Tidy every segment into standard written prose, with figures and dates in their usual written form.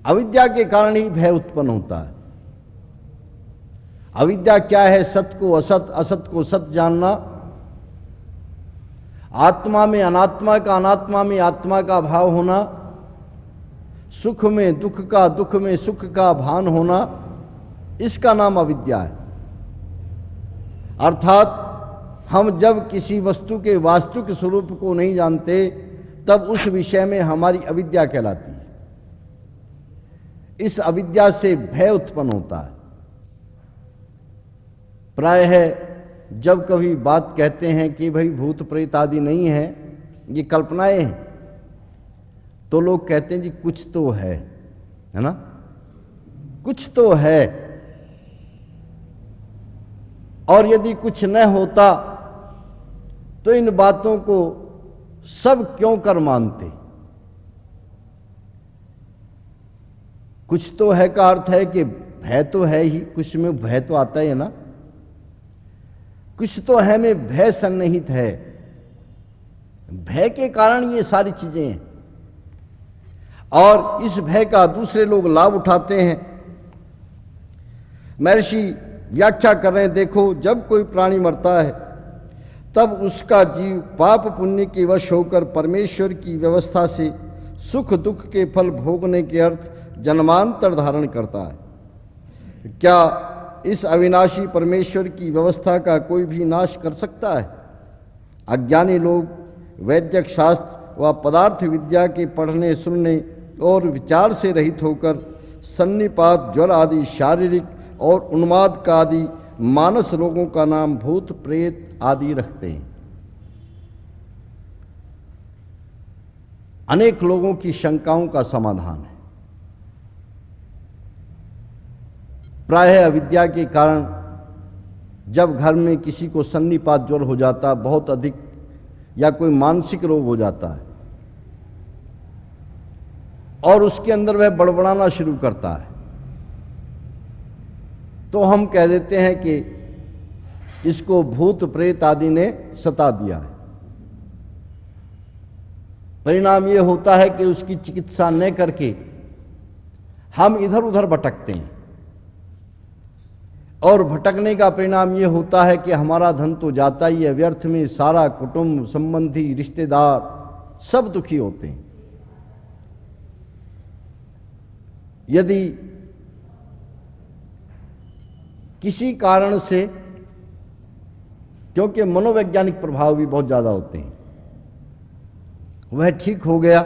अविद्या के कारण ही भय उत्पन्न होता है। अविद्या क्या है? सत्य को असत, असत को सत्य जानना, आत्मा में अनात्मा का, अनात्मा में आत्मा का भाव होना, सुख में दुख का, दुख में सुख का भान होना, इसका नाम अविद्या है। अर्थात हम जब किसी वस्तु के वास्तविक स्वरूप को नहीं जानते तब उस विषय में हमारी अविद्या कहलाती है। इस अविद्या से भय उत्पन्न होता है। प्रायः जब कभी बात कहते हैं कि भाई भूत प्रेत आदि नहीं है, ये कल्पनाएं हैं, तो लोग कहते हैं जी कुछ तो है ना, कुछ तो है। और यदि कुछ न होता तो इन बातों को सब क्यों कर मानते। कुछ तो है का अर्थ है कि भय तो है ही, कुछ में भय तो आता है ना, कुछ तो है में भय सन्निहित है। भय के कारण ये सारी चीजें हैं और इस भय का दूसरे लोग लाभ उठाते हैं। महर्षि व्याख्या कर रहे हैं, देखो जब कोई प्राणी मरता है तब उसका जीव पाप पुण्य के वश होकर परमेश्वर की व्यवस्था से सुख दुख के फल भोगने के अर्थ जन्मांतर धारण करता है। क्या इस अविनाशी परमेश्वर की व्यवस्था का कोई भी नाश कर सकता है? अज्ञानी लोग वैद्यक शास्त्र व पदार्थ विद्या के पढ़ने सुनने और विचार से रहित होकर सन्निपात, ज्वर आदि शारीरिक और उन्माद का आदि मानस रोगों का नाम भूत प्रेत आदि रखते हैं। अनेक लोगों की शंकाओं का समाधान है। प्रायः अविद्या के कारण जब घर में किसी को सन्निपात ज्वर हो जाता, बहुत अधिक, या कोई मानसिक रोग हो जाता है और उसके अंदर वह बड़बड़ाना शुरू करता है, तो हम कह देते हैं कि इसको भूत प्रेत आदि ने सता दिया है। परिणाम ये होता है कि उसकी चिकित्सा न करके हम इधर उधर भटकते हैं और भटकने का परिणाम ये होता है कि हमारा धन तो जाता ही है, व्यर्थ में सारा कुटुंब, संबंधी, रिश्तेदार सब दुखी होते हैं। यदि किसी कारण से, क्योंकि मनोवैज्ञानिक प्रभाव भी बहुत ज़्यादा होते हैं, वह ठीक हो गया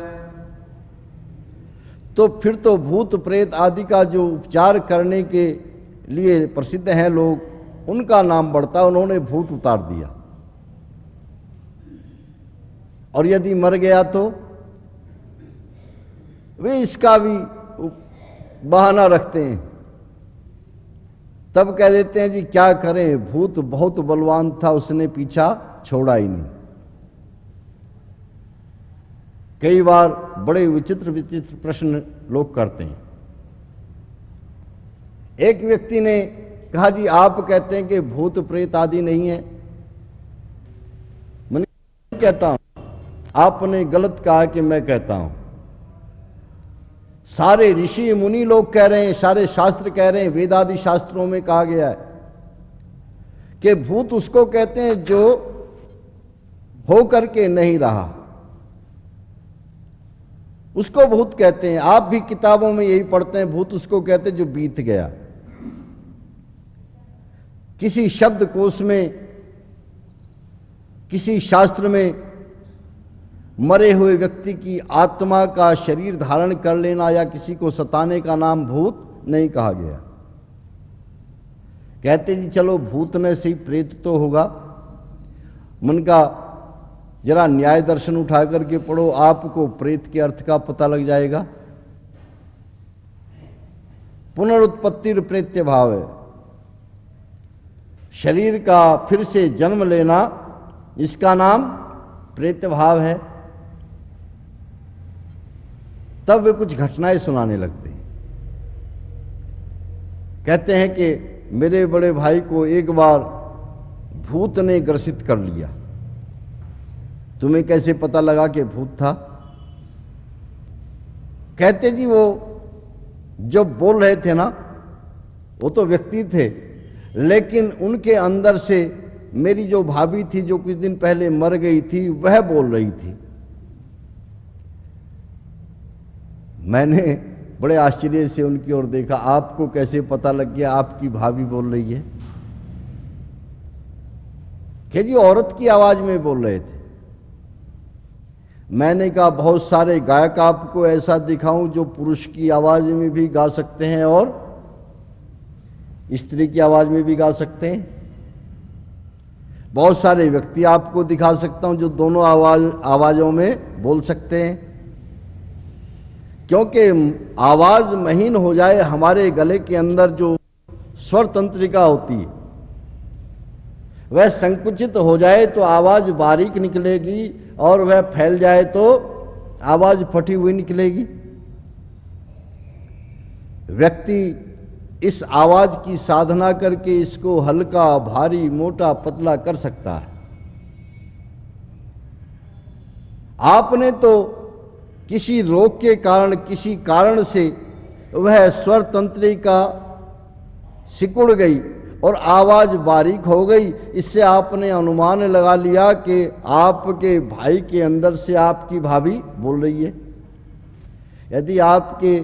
तो फिर तो भूत प्रेत आदि का जो उपचार करने के लिए प्रसिद्ध हैं लोग, उनका नाम बढ़ता, उन्होंने भूत उतार दिया। और यदि मर गया तो वे इसका भी बहाना रखते हैं। तब कह देते हैं जी क्या करें, भूत बहुत बलवान था, उसने पीछा छोड़ा ही नहीं। कई बार बड़े विचित्र विचित्र प्रश्न लोग करते हैं। एक व्यक्ति ने कहा जी आप कहते हैं कि भूत प्रेत आदि नहीं है। मैंने कहता हूं, आपने गलत कहा कि मैं कहता हूं। सारे ऋषि मुनि लोग कह रहे हैं, सारे शास्त्र कह रहे हैं, वेद आदि शास्त्रों में कहा गया है कि भूत उसको कहते हैं जो हो करके नहीं रहा, उसको भूत कहते हैं। आप भी किताबों में यही पढ़ते हैं, भूत उसको कहते हैं जो बीत गया। किसी शब्दकोश में, किसी शास्त्र में मरे हुए व्यक्ति की आत्मा का शरीर धारण कर लेना या किसी को सताने का नाम भूत नहीं कहा गया। कहते जी चलो भूत ने से प्रेत तो होगा। मन का जरा न्याय दर्शन उठा करके पढ़ो, आपको प्रेत के अर्थ का पता लग जाएगा। पुनरुत्पत्ति प्रेत्य भाव है, शरीर का फिर से जन्म लेना, इसका नाम प्रेत्य भाव है। तब वे कुछ घटनाएं सुनाने लगते हैं। कहते हैं कि मेरे बड़े भाई को एक बार भूत ने ग्रसित कर लिया। तुम्हें कैसे पता लगा कि भूत था? कहते जी वो जो बोल रहे थे ना वो तो व्यक्ति थे, लेकिन उनके अंदर से मेरी जो भाभी थी जो कुछ दिन पहले मर गई थी वह बोल रही थी। मैंने बड़े आश्चर्य से उनकी ओर देखा, आपको कैसे पता लग गया आपकी भाभी बोल रही है? कि जी औरत की आवाज में बोल रहे थे। मैंने कहा बहुत सारे गायक आपको ऐसा दिखाऊं जो पुरुष की आवाज में भी गा सकते हैं और स्त्री की आवाज में भी गा सकते हैं। बहुत सारे व्यक्ति आपको दिखा सकता हूं जो दोनों आवाजों में बोल सकते हैं। क्योंकि आवाज महीन हो जाए, हमारे गले के अंदर जो स्वर तंत्रिका होती है वह संकुचित हो जाए तो आवाज बारीक निकलेगी, और वह फैल जाए तो आवाज फटी हुई निकलेगी। व्यक्ति इस आवाज की साधना करके इसको हल्का, भारी, मोटा, पतला कर सकता है। आपने तो किसी रोग के कारण, किसी कारण से वह स्वर तंत्रिका सिकुड़ गई और आवाज बारीक हो गई, इससे आपने अनुमान लगा लिया कि आपके भाई के अंदर से आपकी भाभी बोल रही है। यदि आपके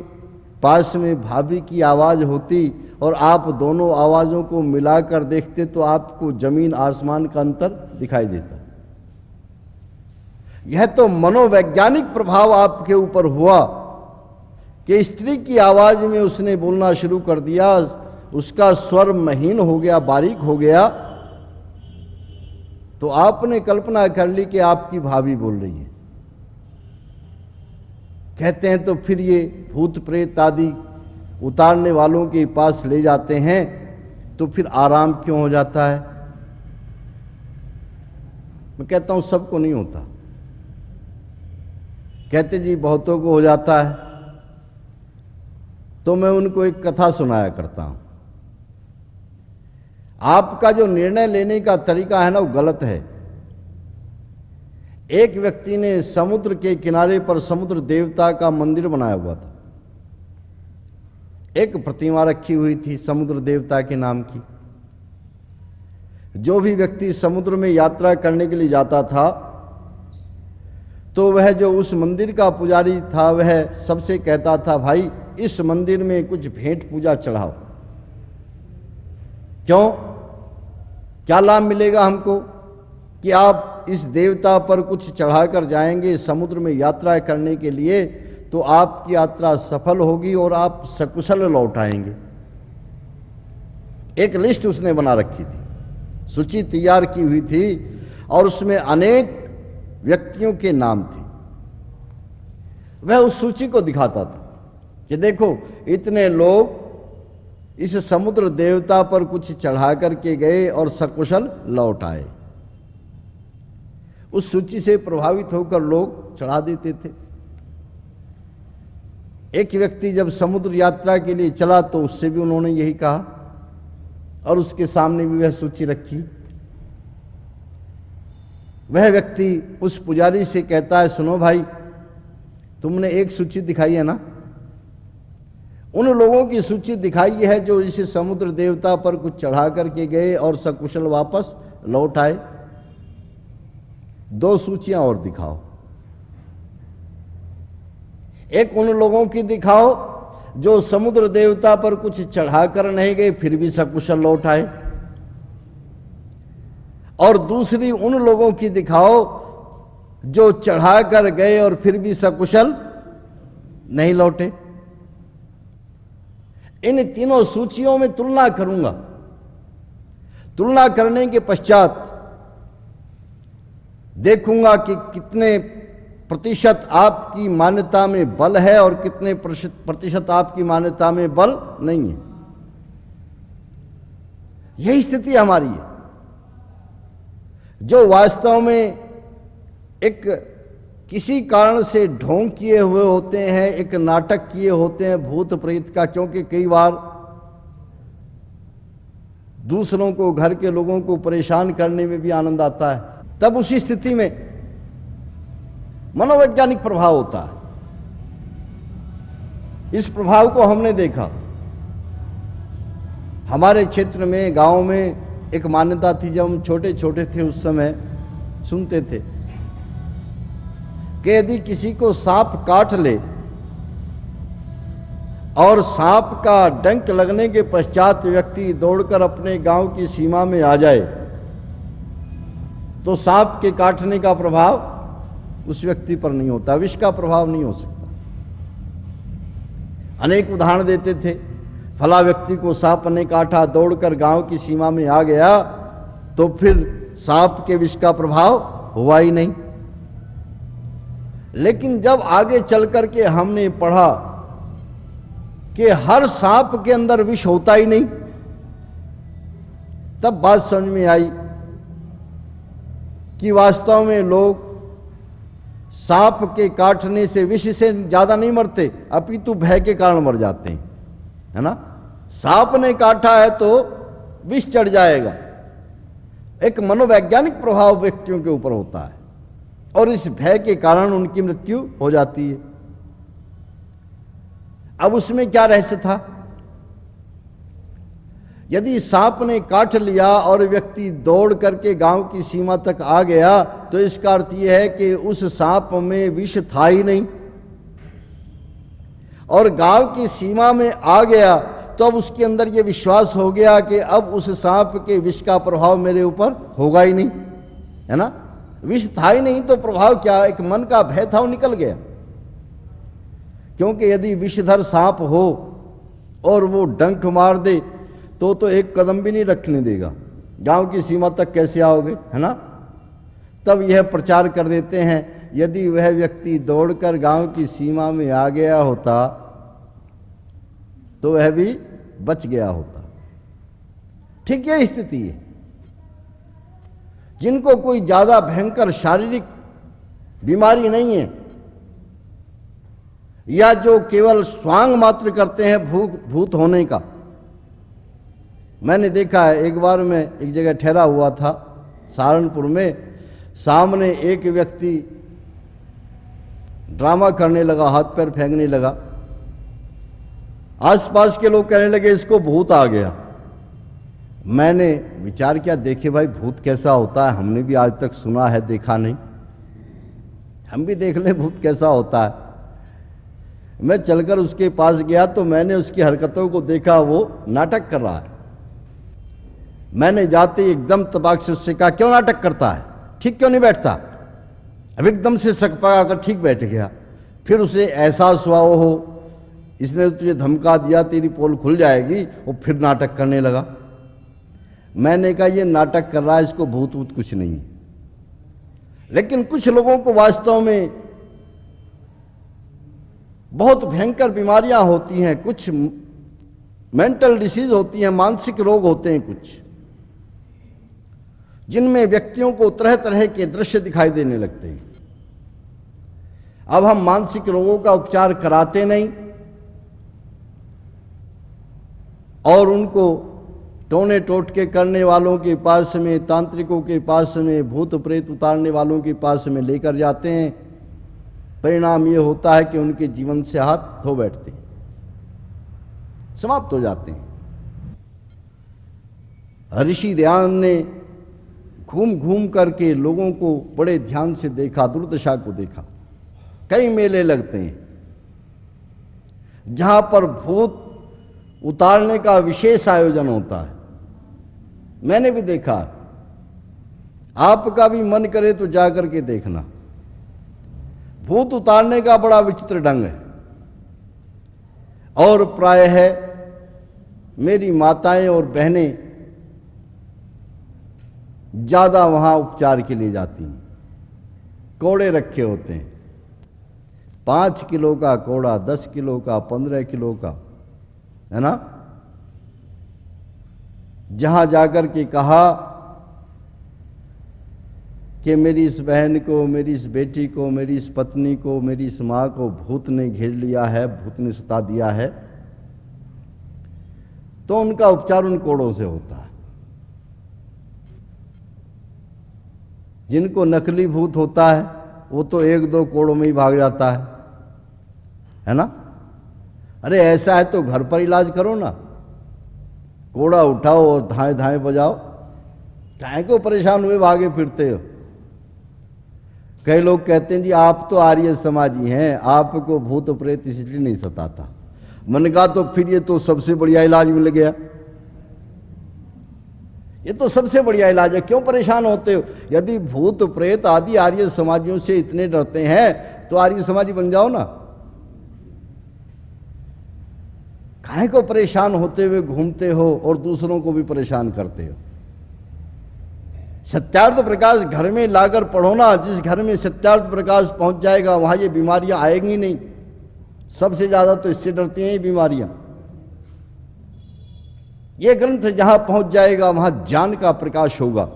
पास में भाभी की आवाज होती और आप दोनों आवाजों को मिलाकर देखते तो आपको जमीन आसमान का अंतर दिखाई देता। यह तो मनोवैज्ञानिक प्रभाव आपके ऊपर हुआ कि स्त्री की आवाज में उसने बोलना शुरू कर दिया, उसका स्वर महीन हो गया, बारीक हो गया, तो आपने कल्पना कर ली कि आपकी भाभी बोल रही है। कहते हैं तो फिर ये भूत प्रेत आदि उतारने वालों के पास ले जाते हैं तो फिर आराम क्यों हो जाता है? मैं कहता हूं सबको नहीं होता। कहते जी बहुतों को हो जाता है, तो मैं उनको एक कथा सुनाया करता हूं। आपका जो निर्णय लेने का तरीका है ना वो गलत है। एक व्यक्ति ने समुद्र के किनारे पर समुद्र देवता का मंदिर बनाया हुआ था। एक प्रतिमा रखी हुई थी समुद्र देवता के नाम की। जो भी व्यक्ति समुद्र में यात्रा करने के लिए जाता था तो वह जो उस मंदिर का पुजारी था वह सबसे कहता था, भाई इस मंदिर में कुछ भेंट पूजा चढ़ाओ। क्यों? क्या लाभ मिलेगा हमको कि आप इस देवता पर कुछ चढ़ाकर जाएंगे समुद्र में यात्रा करने के लिए, तो आपकी यात्रा सफल होगी और आप सकुशल लौट आएंगे। एक लिस्ट उसने बना रखी थी, सूची तैयार की हुई थी और उसमें अनेक व्यक्तियों के नाम थे। वह उस सूची को दिखाता था कि देखो इतने लोग इस समुद्र देवता पर कुछ चढ़ा करके गए और सकुशल लौट आए। उस सूची से प्रभावित होकर लोग चढ़ा देते थे। एक व्यक्ति जब समुद्र यात्रा के लिए चला तो उससे भी उन्होंने यही कहा और उसके सामने भी वह सूची रखी। वह व्यक्ति उस पुजारी से कहता है, सुनो भाई, तुमने एक सूची दिखाई है ना, उन लोगों की सूची दिखाई है जो इस समुद्र देवता पर कुछ चढ़ा करके गए और सकुशल वापस लौट आए। 2 सूचियां और दिखाओ। एक उन लोगों की दिखाओ जो समुद्र देवता पर कुछ चढ़ाकर नहीं गए फिर भी सकुशल लौट आए, और दूसरी उन लोगों की दिखाओ जो चढ़ाकर गए और फिर भी सकुशल नहीं लौटे। इन तीनों सूचियों में तुलना करूंगा। तुलना करने के पश्चात देखूंगा कि कितने प्रतिशत आपकी मान्यता में बल है और कितने प्रतिशत आपकी मान्यता में बल नहीं है। यही स्थिति हमारी है। जो वास्तव में एक किसी कारण से ढोंग किए हुए होते हैं, एक नाटक किए होते हैं भूत प्रेत का, क्योंकि कई बार दूसरों को, घर के लोगों को परेशान करने में भी आनंद आता है, तब उसी स्थिति में मनोवैज्ञानिक प्रभाव होता है। इस प्रभाव को हमने देखा। हमारे क्षेत्र में, गांव में एक मान्यता थी, जब हम छोटे छोटे थे उस समय सुनते थे कि यदि किसी को सांप काट ले और सांप का डंक लगने के पश्चात व्यक्ति दौड़कर अपने गांव की सीमा में आ जाए तो सांप के काटने का प्रभाव उस व्यक्ति पर नहीं होता, विष का प्रभाव नहीं हो सकता। अनेक उदाहरण देते थे, फला व्यक्ति को सांप ने काटा, दौड़कर गांव की सीमा में आ गया तो फिर सांप के विष का प्रभाव हुआ ही नहीं। लेकिन जब आगे चल करके हमने पढ़ा कि हर सांप के अंदर विष होता ही नहीं, तब बात समझ में आई कि वास्तव में लोग सांप के काटने से, विष से ज्यादा नहीं मरते, अपितु भय के कारण मर जाते हैं, है ना। सांप ने काटा है तो विष चढ़ जाएगा। एक मनोवैज्ञानिक प्रभाव व्यक्तियों के ऊपर होता है और इस भय के कारण उनकी मृत्यु हो जाती है। अब उसमें क्या रहस्य था? यदि सांप ने काट लिया और व्यक्ति दौड़ करके गांव की सीमा तक आ गया तो इसका अर्थ यह है कि उस सांप में विष था ही नहीं, और गांव की सीमा में आ गया तो अब उसके अंदर यह विश्वास हो गया कि अब उस सांप के विष का प्रभाव मेरे ऊपर होगा ही नहीं, है ना। विष था ही नहीं तो प्रभाव क्या? एक मन का भय था, वो निकल गया। क्योंकि यदि विषधर सांप हो और वो डंक मार दे तो एक कदम भी नहीं रखने देगा, गांव की सीमा तक कैसे आओगे, है ना। तब यह प्रचार कर देते हैं, यदि वह व्यक्ति दौड़कर गांव की सीमा में आ गया होता तो वह भी बच गया होता। ठीक यह स्थिति है। जिनको कोई ज्यादा भयंकर शारीरिक बीमारी नहीं है या जो केवल स्वांग मात्र करते हैं भूत होने का। मैंने देखा है, एक बार मैं एक जगह ठहरा हुआ था सहारनपुर में, सामने एक व्यक्ति ड्रामा करने लगा, हाथ पैर फेंकने लगा। आसपास के लोग कहने लगे इसको भूत आ गया। मैंने विचार किया, देखे भाई भूत कैसा होता है, हमने भी आज तक सुना है, देखा नहीं, हम भी देख लें भूत कैसा होता है। मैं चलकर उसके पास गया तो मैंने उसकी हरकतों को देखा, वो नाटक कर रहा है। मैंने जाते एकदम तबाक से उससे कहा, क्यों नाटक करता है, ठीक क्यों नहीं बैठता? अब एकदम से सक पका कर ठीक बैठ गया। फिर उसे एहसास हुआ, हो इसने तुझे धमका दिया, तेरी पोल खुल जाएगी, वो फिर नाटक करने लगा। मैंने कहा ये नाटक कर रहा है, इसको भूत वूत कुछ नहीं है। लेकिन कुछ लोगों को वास्तव में बहुत भयंकर बीमारियां होती हैं, कुछ मेंटल डिसीज होती हैं, मानसिक रोग होते हैं कुछ, जिनमें व्यक्तियों को तरह तरह के दृश्य दिखाई देने लगते हैं। अब हम मानसिक रोगों का उपचार कराते नहीं और उनको टोने टोटके करने वालों के पास में, तांत्रिकों के पास में, भूत प्रेत उतारने वालों के पास में लेकर जाते हैं। परिणाम ये होता है कि उनके जीवन से हाथ धो बैठते हैं, समाप्त हो जाते हैं। ऋषि ध्यान ने घूम घूम करके लोगों को बड़े ध्यान से देखा, दुर्दशा को देखा। कई मेले लगते हैं जहां पर भूत उतारने का विशेष आयोजन होता है, मैंने भी देखा। आपका भी मन करे तो जाकर के देखना। भूत उतारने का बड़ा विचित्र ढंग है और प्रायः मेरी माताएं और बहनें ज्यादा वहां उपचार के लिए जाती हैं। कोड़े रखे होते हैं, 5 किलो का कोड़ा, 10 किलो का, 15 किलो का, है ना। जहां जाकर के कहा कि मेरी इस बहन को, मेरी इस बेटी को, मेरी इस पत्नी को, मेरी इस मां को भूत ने घेर लिया है, भूत ने सता दिया है, तो उनका उपचार उन कोड़ों से होता है। जिनको नकली भूत होता है वो तो 1-2 कोड़ों में ही भाग जाता है ना। अरे ऐसा है तो घर पर इलाज करो ना, कोड़ा उठाओ और धाए धाए बजाओ, काहे को परेशान हुए भागे फिरते हो। कई लोग कहते हैं जी आप तो आर्य समाजी हैं, आपको भूत प्रेत इसलिए नहीं सताता। मन का तो फिर ये तो सबसे बढ़िया इलाज मिल गया, ये तो सबसे बढ़िया इलाज है, क्यों परेशान होते हो। यदि भूत प्रेत आदि आर्य समाजियों से इतने डरते हैं तो आर्य समाजी बन जाओ ना, काहे को परेशान होते हुए घूमते हो और दूसरों को भी परेशान करते हो। सत्यार्थ प्रकाश घर में लाकर पढ़ो ना, जिस घर में सत्यार्थ प्रकाश पहुंच जाएगा वहां ये बीमारियां आएंगी नहीं। सबसे ज्यादा तो इससे डरती हैं ये बीमारियां। ये ग्रंथ जहां पहुंच जाएगा वहां ज्ञान का प्रकाश होगा।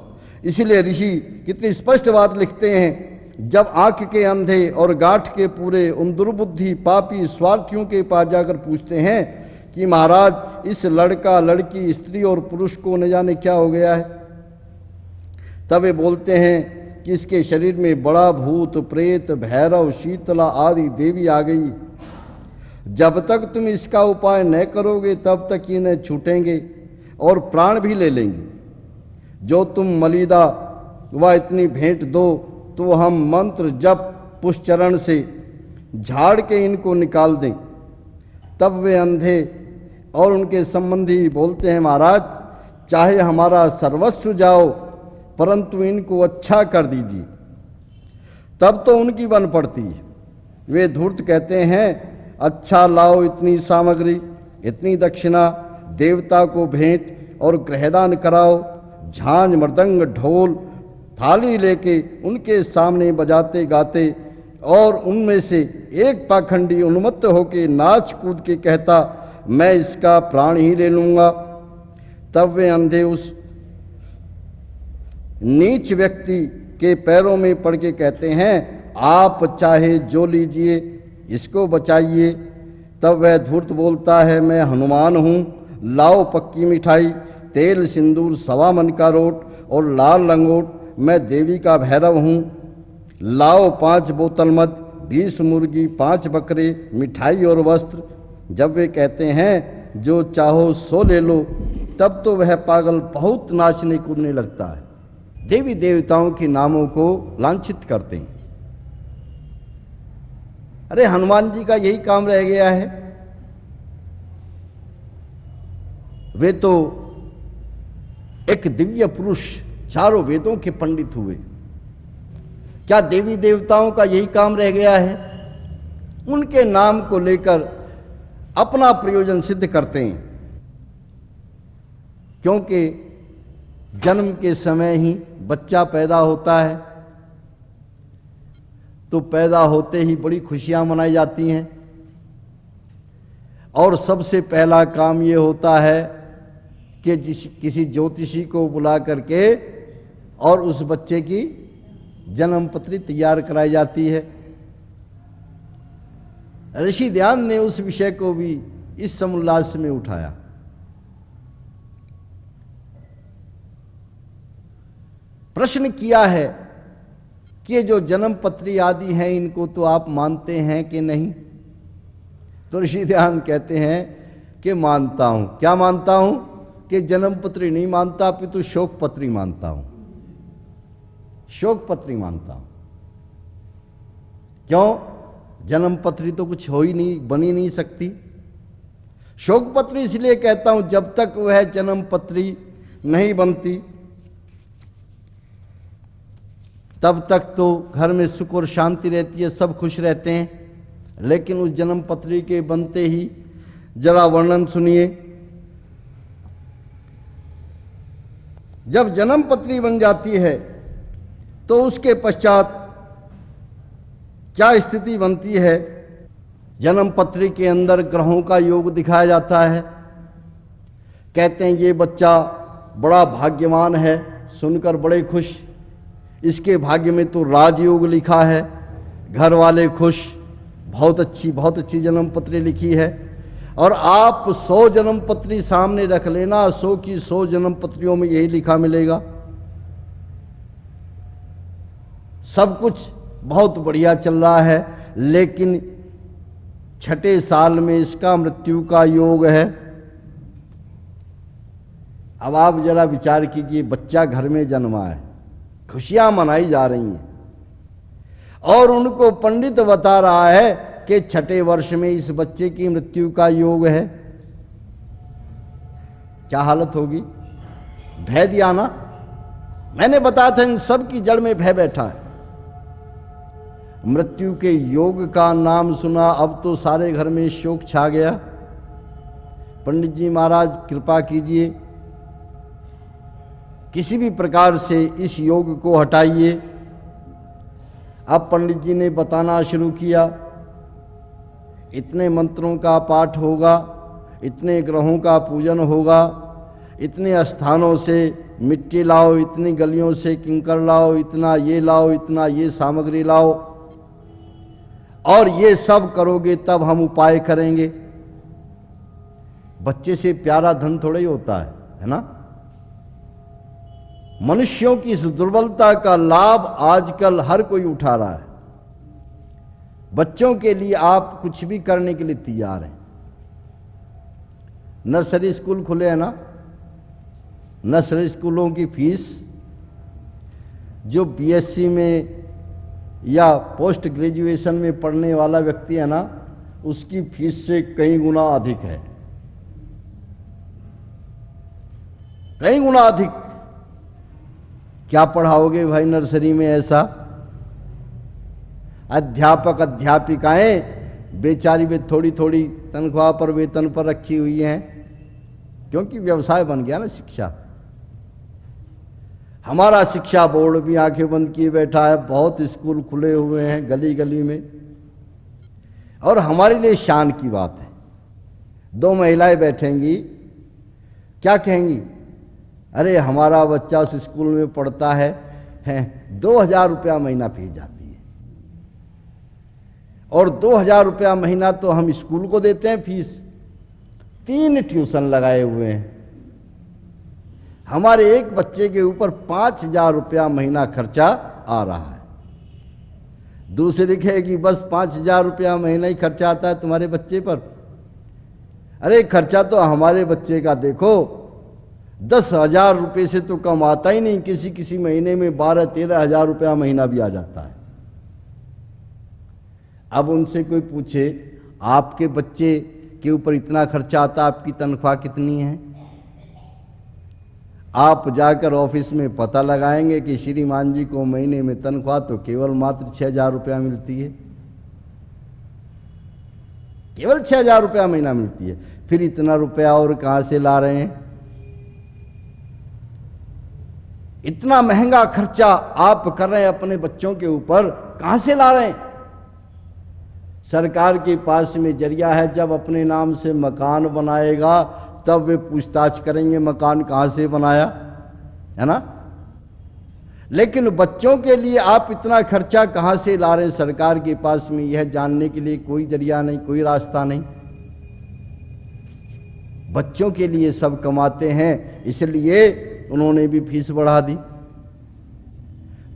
इसीलिए ऋषि कितनी स्पष्ट बात लिखते हैं, जब आंख के अंधे और गांठ के पूरे उन दुर्बुद्धि पापी स्वार्थियों के पास जाकर पूछते हैं कि महाराज इस लड़का लड़की स्त्री और पुरुष को न जाने क्या हो गया है, तब वे बोलते हैं कि इसके शरीर में बड़ा भूत प्रेत भैरव शीतला आदि देवी आ गई। जब तक तुम इसका उपाय न करोगे तब तक ये न छूटेंगे और प्राण भी ले लेंगे। जो तुम मलिदा व इतनी भेंट दो तो हम मंत्र जप पुष्चरण से झाड़ के इनको निकाल दें। तब वे अंधे और उनके संबंधी बोलते हैं महाराज चाहे हमारा सर्वस्व जाओ परंतु इनको अच्छा कर दीजिए। तब तो उनकी बन पड़ती है। वे धूर्त कहते हैं अच्छा लाओ इतनी सामग्री इतनी दक्षिणा, देवता को भेंट और ग्रहदान कराओ। झांझ मृदंग ढोल थाली लेके उनके सामने बजाते गाते और उनमें से एक पाखंडी उन्मत्त होके नाच कूद के कहता मैं इसका प्राण ही ले लूँगा। तब वे अंधे उस नीच व्यक्ति के पैरों में पड़ के कहते हैं आप चाहे जो लीजिए इसको बचाइए। तब वह धूर्त बोलता है मैं हनुमान हूँ, लाओ पक्की मिठाई तेल सिंदूर 1.25 मन का रोट और लाल लंगोट, मैं देवी का भैरव हूँ। लाओ 5 बोतल मद 20 मुर्गी 5 बकरे मिठाई और वस्त्र। जब वे कहते हैं जो चाहो सो ले लो तब तो वह पागल बहुत नाचने कूदने लगता है, देवी देवताओं के नामों को लांछित करते हैं। अरे हनुमान जी का यही काम रह गया है। वे तो एक दिव्य पुरुष चारों वेदों के पंडित हुए, क्या देवी देवताओं का यही काम रह गया है? उनके नाम को लेकर अपना प्रयोजन सिद्ध करते हैं, क्योंकि जन्म के समय ही बच्चा पैदा होता है तो पैदा होते ही बड़ी खुशियां मनाई जाती हैं और सबसे पहला काम ये होता है कि किसी ज्योतिषी को बुला करके और उस बच्चे की जन्म पत्री तैयार कराई जाती है। ऋषि ध्यान ने उस विषय को भी इस समोल्लास में उठाया। प्रश्न किया है कि ये जो जन्म पत्री आदि हैं इनको तो आप मानते हैं कि नहीं? तो ऋषि ध्यान कहते हैं कि मानता हूं। क्या मानता हूं? कि जन्म पत्री नहीं मानता अपितु शोक पत्री मानता हूं। शोक पत्री मानता हूं। क्यों? जन्म पत्री तो कुछ हो ही नहीं, बनी नहीं सकती। शोक पत्री इसलिए कहता हूं जब तक वह जन्म पत्री नहीं बनती तब तक तो घर में सुख और शांति रहती है, सब खुश रहते हैं। लेकिन उस जन्म पत्री के बनते ही जरा वर्णन सुनिए। जब जन्म पत्री बन जाती है तो उसके पश्चात क्या स्थिति बनती है? जन्म पत्री के अंदर ग्रहों का योग दिखाया जाता है। कहते हैं ये बच्चा बड़ा भाग्यवान है, सुनकर बड़े खुश। इसके भाग्य में तो राजयोग लिखा है, घर वाले खुश, बहुत अच्छी जन्म पत्री लिखी है। और आप 100 जन्म पत्री सामने रख लेना, 100 की 100 जन्म पत्रियों में यही लिखा मिलेगा, सब कुछ बहुत बढ़िया चल रहा है। लेकिन छठे साल में इसका मृत्यु का योग है। अब आप जरा विचार कीजिए, बच्चा घर में जन्मा है, खुशियां मनाई जा रही हैं, और उनको पंडित बता रहा है कि छठे वर्ष में इस बच्चे की मृत्यु का योग है। क्या हालत होगी? भय दिया ना। मैंने बताया था इन सब की जड़ में भय बैठा है। मृत्यु के योग का नाम सुना, अब तो सारे घर में शोक छा गया। पंडित जी महाराज कृपा कीजिए, किसी भी प्रकार से इस योग को हटाइए। अब पंडित जी ने बताना शुरू किया, इतने मंत्रों का पाठ होगा, इतने ग्रहों का पूजन होगा, इतने स्थानों से मिट्टी लाओ, इतनी गलियों से किंकर लाओ, इतना ये लाओ, इतना ये सामग्री लाओ, और ये सब करोगे तब हम उपाय करेंगे। बच्चे से प्यारा धन थोड़ा ही होता है ना। मनुष्यों की इस दुर्बलता का लाभ आजकल हर कोई उठा रहा है। बच्चों के लिए आप कुछ भी करने के लिए तैयार हैं। नर्सरी स्कूल खुले हैं ना, नर्सरी स्कूलों की फीस जो बीएससी में या पोस्ट ग्रेजुएशन में पढ़ने वाला व्यक्ति है ना, उसकी फीस से कई गुना अधिक है, कई गुना अधिक। क्या पढ़ाओगे भाई नर्सरी में ऐसा? अध्यापक अध्यापिकाएं बेचारी वे थोड़ी थोड़ी तनख्वाह पर, वेतन पर रखी हुई हैं, क्योंकि व्यवसाय बन गया ना शिक्षा। हमारा शिक्षा बोर्ड भी आंखें बंद किए बैठा है, बहुत स्कूल खुले हुए हैं गली गली में, और हमारे लिए शान की बात है। दो महिलाएं बैठेंगी, क्या कहेंगी? अरे हमारा बच्चा उस स्कूल में पढ़ता है 2000 रुपया महीना फीस जाती है, और 2000 रुपया महीना तो हम स्कूल को देते हैं फीस, 3 ट्यूशन लगाए हुए हैं। हमारे एक बच्चे के ऊपर 5000 रुपया महीना खर्चा आ रहा है। दूसरी कहेगी बस 5000 रुपया महीना ही खर्चा आता है तुम्हारे बच्चे पर। अरे खर्चा तो हमारे बच्चे का देखो 10,000 रुपये से तो कम आता ही नहीं, किसी किसी महीने में 12-13 हजार रुपया महीना भी आ जाता है। अब उनसे कोई पूछे आपके बच्चे के ऊपर इतना खर्चा आता, आपकी तनख्वाह कितनी है? आप जाकर ऑफिस में पता लगाएंगे कि श्रीमान जी को महीने में तनख्वाह तो केवल मात्र 6,000 रुपया मिलती है, केवल 6,000 रुपया महीना मिलती है। फिर इतना रुपया और कहां से ला रहे हैं? इतना महंगा खर्चा आप कर रहे हैं अपने बच्चों के ऊपर, कहां से ला रहे हैं? सरकार के पास में जरिया है, जब अपने नाम से मकान बनाएगा तब वे पूछताछ करेंगे मकान कहां से बनाया, है ना। लेकिन बच्चों के लिए आप इतना खर्चा कहां से ला रहे हैं? सरकार के पास में यह जानने के लिए कोई जरिया नहीं, कोई रास्ता नहीं। बच्चों के लिए सब कमाते हैं, इसलिए उन्होंने भी फीस बढ़ा दी।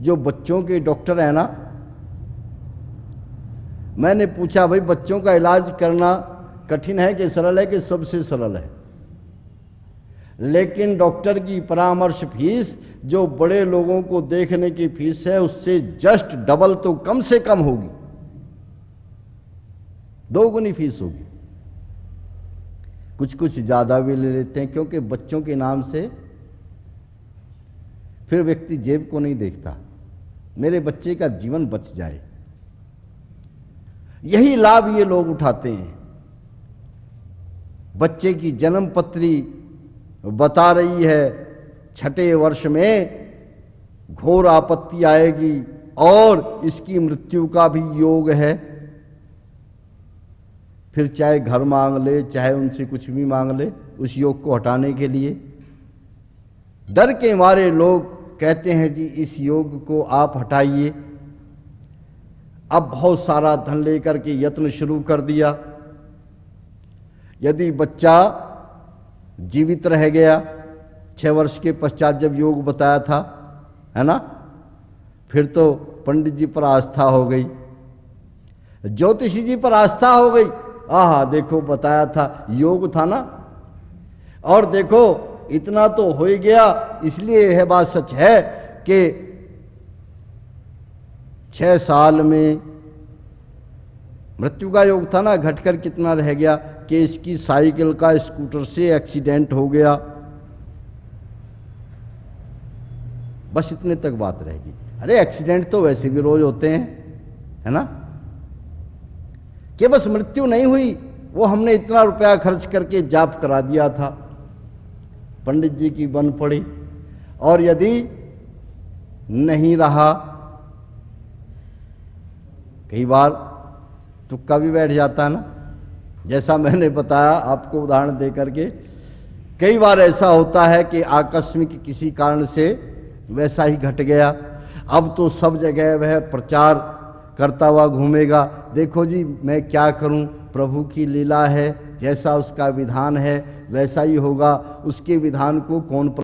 जो बच्चों के डॉक्टर हैं ना, मैंने पूछा भाई बच्चों का इलाज करना कठिन है कि सरल है? कि सबसे सरल है, लेकिन डॉक्टर की परामर्श फीस जो बड़े लोगों को देखने की फीस है उससे जस्ट डबल तो कम से कम होगी, 2 गुनी फीस होगी। कुछ कुछ ज्यादा भी ले लेते हैं, क्योंकि बच्चों के नाम से फिर व्यक्ति जेब को नहीं देखता, मेरे बच्चे का जीवन बच जाए, यही लाभ ये लोग उठाते हैं। बच्चे की जन्म पत्री बता रही है 6ठे वर्ष में घोर आपत्ति आएगी और इसकी मृत्यु का भी योग है। फिर चाहे घर मांग ले, चाहे उनसे कुछ भी मांग ले, उस योग को हटाने के लिए डर के मारे लोग कहते हैं जी इस योग को आप हटाइए। अब बहुत सारा धन लेकर के यत्न शुरू कर दिया। यदि बच्चा जीवित रह गया 6 वर्ष के पश्चात जब योग बताया था, है ना, फिर तो पंडित जी पर आस्था हो गई, ज्योतिषी जी पर आस्था हो गई, आहा देखो बताया था, योग था ना। और देखो इतना तो हो ही गया, इसलिए यह बात सच है कि 6 साल में मृत्यु का योग था ना, घटकर कितना रह गया कि इसकी साइकिल का स्कूटर से एक्सीडेंट हो गया, बस इतने तक बात रहेगी। अरे एक्सीडेंट तो वैसे भी रोज होते हैं, है ना, कि बस मृत्यु नहीं हुई, वो हमने इतना रुपया खर्च करके जाप करा दिया था, पंडित जी की बन पड़ी, और यदि नहीं रहा, कई बार तुक्का भी बैठ जाता है ना, जैसा मैंने बताया आपको उदाहरण दे करके, कई बार ऐसा होता है कि आकस्मिक किसी कारण से वैसा ही घट गया। अब तो सब जगह वह प्रचार करता हुआ घूमेगा, देखो जी मैं क्या करूं, प्रभु की लीला है, जैसा उसका विधान है वैसा ही होगा, उसके विधान को कौन